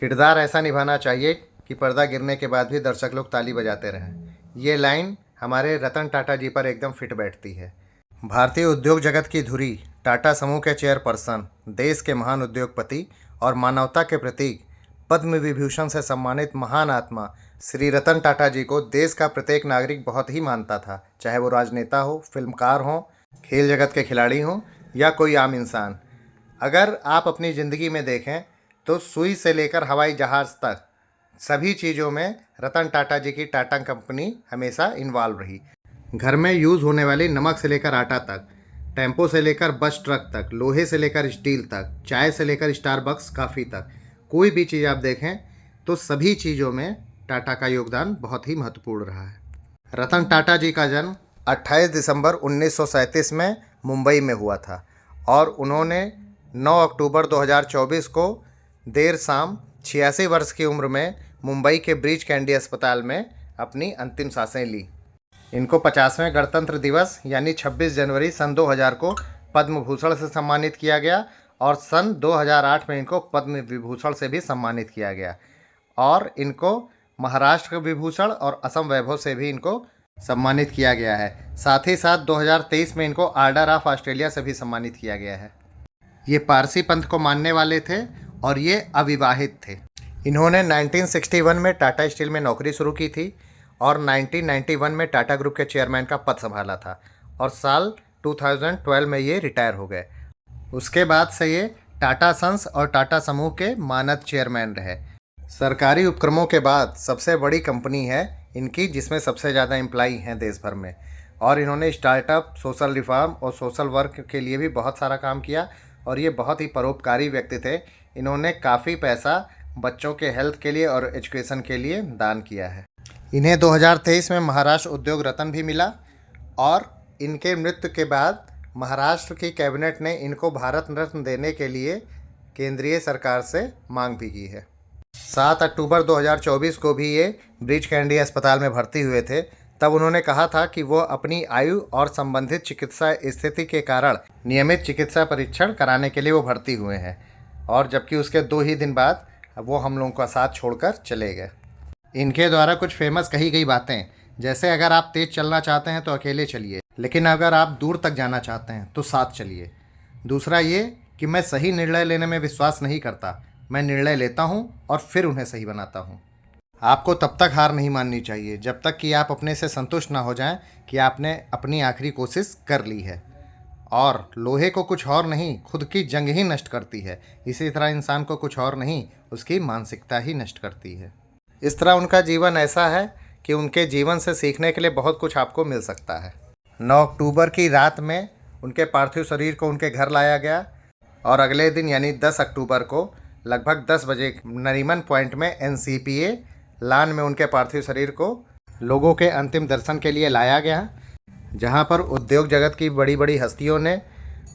किरदार ऐसा निभाना चाहिए कि पर्दा गिरने के बाद भी दर्शक लोग ताली बजाते रहें। ये लाइन हमारे रतन टाटा जी पर एकदम फिट बैठती है। भारतीय उद्योग जगत की धुरी, टाटा समूह के चेयरपर्सन, देश के महान उद्योगपति और मानवता के प्रतीक, पद्म विभूषण से सम्मानित महान आत्मा श्री रतन टाटा जी को देश का प्रत्येक नागरिक बहुत ही मानता था, चाहे वो राजनेता हो, फिल्मकार हो, खेल जगत के खिलाड़ी हों या कोई आम इंसान। अगर आप अपनी ज़िंदगी में देखें तो सुई से लेकर हवाई जहाज़ तक सभी चीज़ों में रतन टाटा जी की टाटा कंपनी हमेशा इन्वॉल्व रही। घर में यूज़ होने वाली नमक से लेकर आटा तक, टेम्पो से लेकर बस ट्रक तक, लोहे से लेकर स्टील तक, चाय से लेकर स्टारबक्स कॉफ़ी तक, कोई भी चीज़ आप देखें तो सभी चीज़ों में टाटा का योगदान बहुत ही महत्वपूर्ण रहा है। रतन टाटा जी का जन्म 28 दिसंबर 1937 में मुंबई में हुआ था और उन्होंने 9 अक्टूबर 2024 को देर शाम 86 वर्ष की उम्र में मुंबई के ब्रीच कैंडी अस्पताल में अपनी अंतिम सांसें ली। इनको 50वें गणतंत्र दिवस यानी 26 जनवरी सन 2000 को पद्म भूषण से सम्मानित किया गया और सन 2008 में इनको पद्म विभूषण से भी सम्मानित किया गया और इनको महाराष्ट्र विभूषण और असम वैभव से भी इनको सम्मानित किया गया है। साथ ही साथ 2023 में इनको आर्डर ऑफ ऑस्ट्रेलिया से भी सम्मानित किया गया है। ये पारसी पंथ को मानने वाले थे और ये अविवाहित थे। इन्होंने 1961 में टाटा स्टील में नौकरी शुरू की थी और 1991 में टाटा ग्रुप के चेयरमैन का पद संभाला था और साल 2012 में ये रिटायर हो गए। उसके बाद से ये टाटा सन्स और टाटा समूह के मानद चेयरमैन रहे। सरकारी उपक्रमों के बाद सबसे बड़ी कंपनी है इनकी, जिसमें सबसे ज़्यादा एम्प्लॉई हैं देश भर में, और इन्होंने स्टार्टअप, सोशल रिफॉर्म और सोशल वर्क के लिए भी बहुत सारा काम किया और ये बहुत ही परोपकारी व्यक्ति थे। इन्होंने काफ़ी पैसा बच्चों के हेल्थ के लिए और एजुकेशन के लिए दान किया है। इन्हें 2023 में महाराष्ट्र उद्योग रत्न भी मिला और इनके मृत्यु के बाद महाराष्ट्र की कैबिनेट ने इनको भारत रत्न देने के लिए केंद्रीय सरकार से मांग भी की है। 7 अक्टूबर 2024 को भी ये ब्रीच कैंडी अस्पताल में भर्ती हुए थे। तब उन्होंने कहा था कि वो अपनी आयु और संबंधित चिकित्सा स्थिति के कारण नियमित चिकित्सा परीक्षण कराने के लिए वो भर्ती हुए हैं और जबकि उसके 2 ही दिन बाद वो हम लोगों का साथ छोड़कर चले गए। इनके द्वारा कुछ फेमस कही गई बातें, जैसे अगर आप तेज़ चलना चाहते हैं तो अकेले चलिए, लेकिन अगर आप दूर तक जाना चाहते हैं तो साथ चलिए। दूसरा ये कि मैं सही निर्णय लेने में विश्वास नहीं करता, मैं निर्णय लेता हूँ और फिर उन्हें सही बनाता हूँ। आपको तब तक हार नहीं माननी चाहिए जब तक कि आप अपने से संतुष्ट ना हो जाएं कि आपने अपनी आखिरी कोशिश कर ली है। और लोहे को कुछ और नहीं, खुद की जंग ही नष्ट करती है। इसी तरह इंसान को कुछ और नहीं, उसकी मानसिकता ही नष्ट करती है। इस तरह उनका जीवन ऐसा है कि उनके जीवन से सीखने के लिए बहुत कुछ आपको मिल सकता है। 9 अक्टूबर की रात में उनके पार्थिव शरीर को उनके घर लाया गया और अगले दिन यानी 10 अक्टूबर को लगभग 10 बजे नरीमन पॉइंट में NCPA लान में उनके पार्थिव शरीर को लोगों के अंतिम दर्शन के लिए लाया गया, जहां पर उद्योग जगत की बड़ी बड़ी हस्तियों ने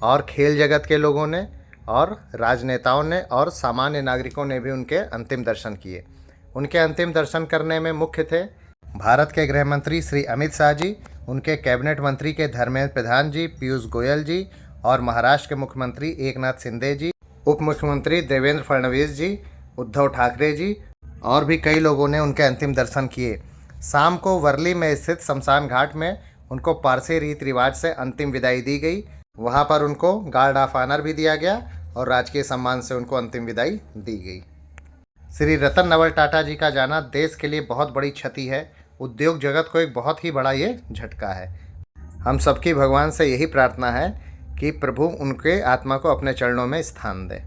और खेल जगत के लोगों ने और राजनेताओं ने और सामान्य नागरिकों ने भी उनके अंतिम दर्शन किए। उनके अंतिम दर्शन करने में मुख्य थे भारत के गृह मंत्री श्री अमित शाह जी, उनके कैबिनेट मंत्री के धर्मेंद्र प्रधान जी, पीयूष गोयल जी और महाराष्ट्र के मुख्यमंत्री एकनाथ शिंदे जी, उप मुख्यमंत्री देवेंद्र फडणवीस जी, उद्धव ठाकरे जी और भी कई लोगों ने उनके अंतिम दर्शन किए। शाम को वर्ली में स्थित शमशान घाट में उनको पारसी रीति रिवाज से अंतिम विदाई दी गई। वहां पर उनको गार्ड ऑफ ऑनर भी दिया गया और राजकीय सम्मान से उनको अंतिम विदाई दी गई। श्री रतन नवल टाटा जी का जाना देश के लिए बहुत बड़ी क्षति है। उद्योग जगत को एक बहुत ही बड़ा ये झटका है। हम सबकी भगवान से यही प्रार्थना है कि प्रभु उनके आत्मा को अपने चरणों में स्थान दे।